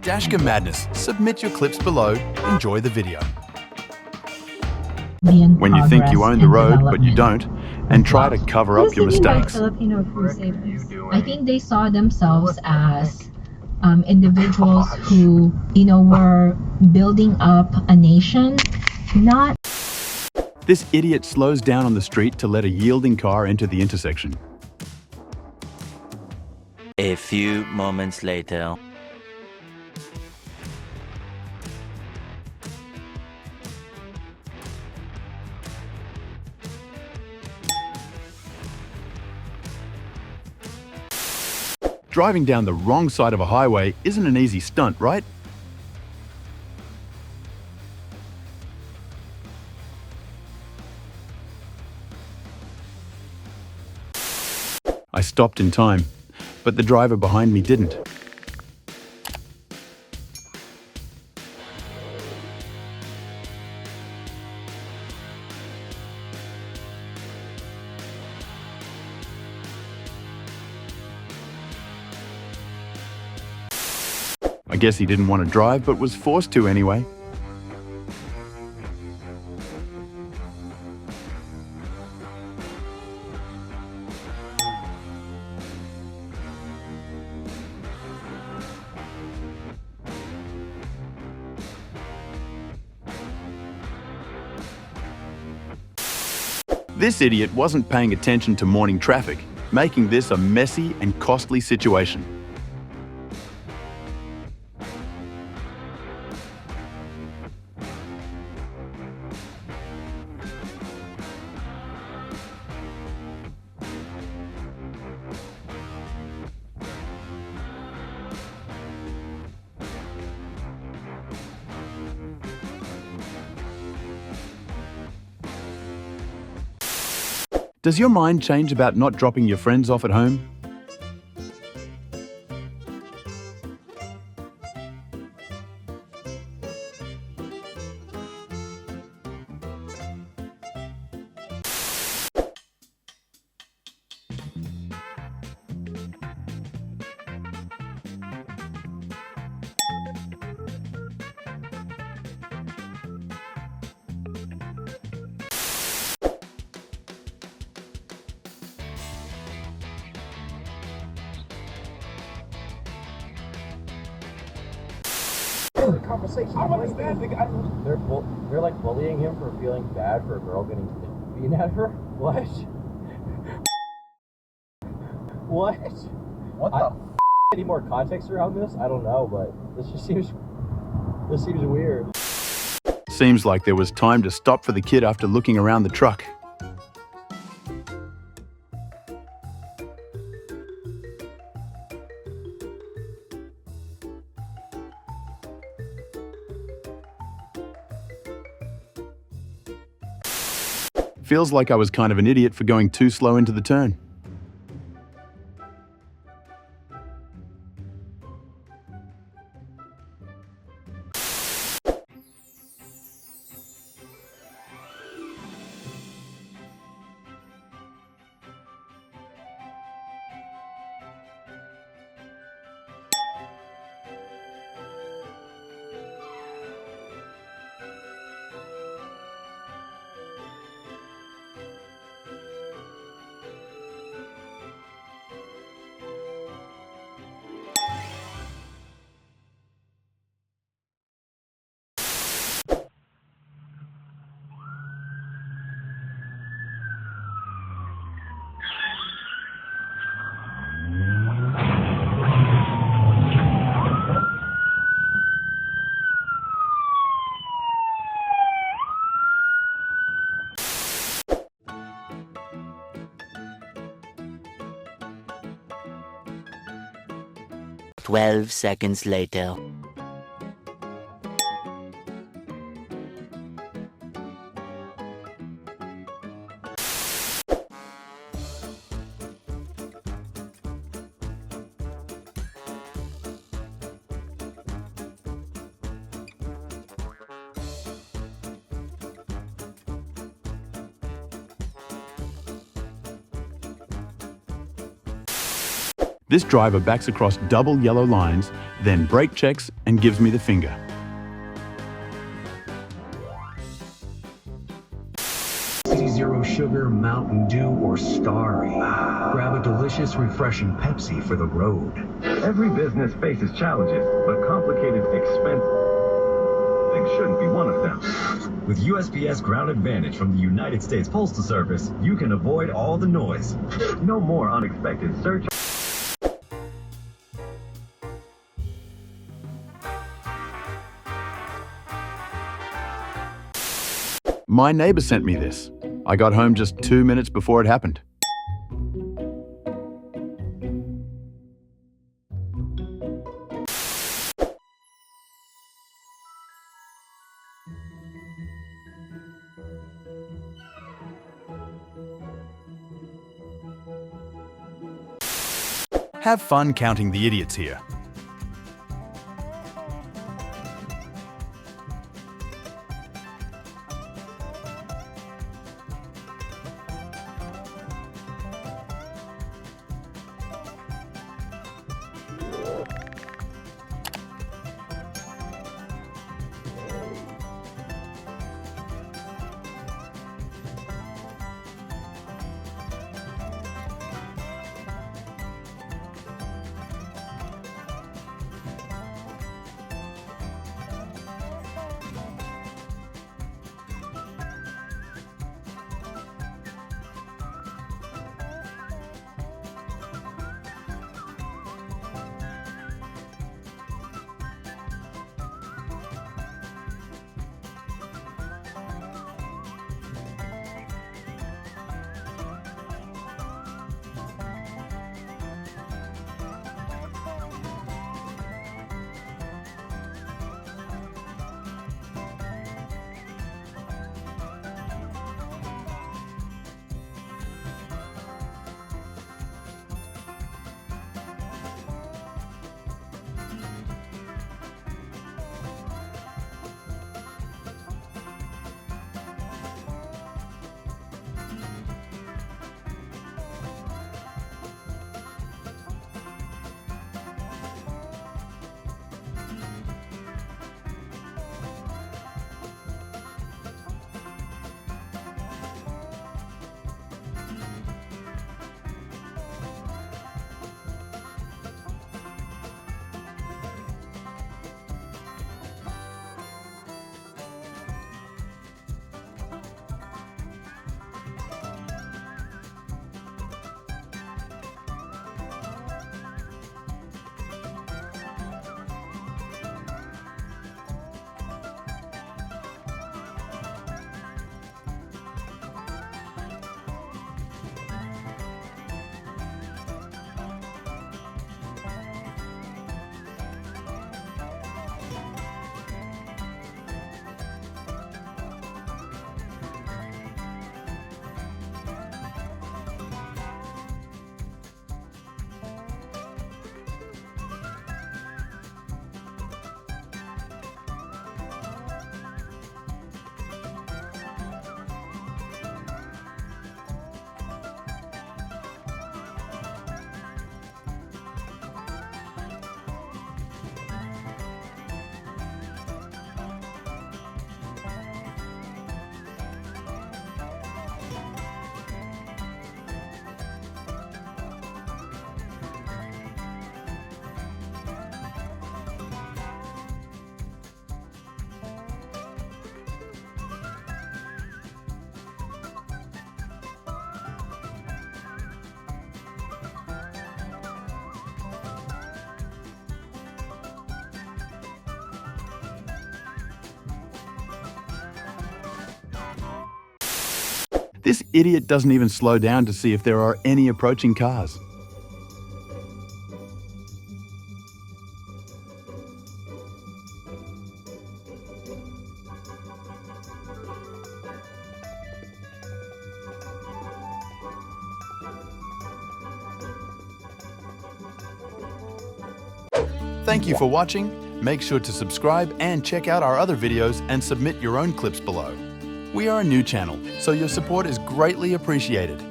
Dashcam Madness. Submit your clips below. Enjoy the video. When you think you own the road, but you don't, and try to cover up your mistakes. Filipino cruisers, I think they saw themselves as individuals who, were building up a nation, not. This idiot slows down on the street to let a yielding car enter the intersection. A few moments later. Driving down the wrong side of a highway isn't an easy stunt, right? I stopped in time, but the driver behind me didn't. I guess he didn't want to drive, but was forced to anyway. This idiot wasn't paying attention to morning traffic, making this a messy and costly situation. Does your mind change about not dropping your friends off at home? Conversation. They're like bullying him for feeling bad for a girl getting beaten at her. What? What? What the? Any more context around this? I don't know, but this seems weird. Seems like there was time to stop for the kid after looking around the truck. Feels like I was kind of an idiot for going too slow into the turn. "12 seconds later. This driver backs across double yellow lines then brake checks and gives me the finger. Zero sugar, Mountain Dew, or Starry. Grab a delicious, refreshing Pepsi for the road. Every business faces challenges, but complicated expense shouldn't be one of them. With USPS Ground Advantage from the United States Postal Service, you can avoid all the noise. No more unexpected search. My neighbor sent me this. I got home just 2 minutes before it happened. Have fun counting the idiots here. This idiot doesn't even slow down to see if there are any approaching cars. Thank you for watching. Make sure to subscribe and check out our other videos and submit your own clips below. We are a new channel, so your support is greatly appreciated.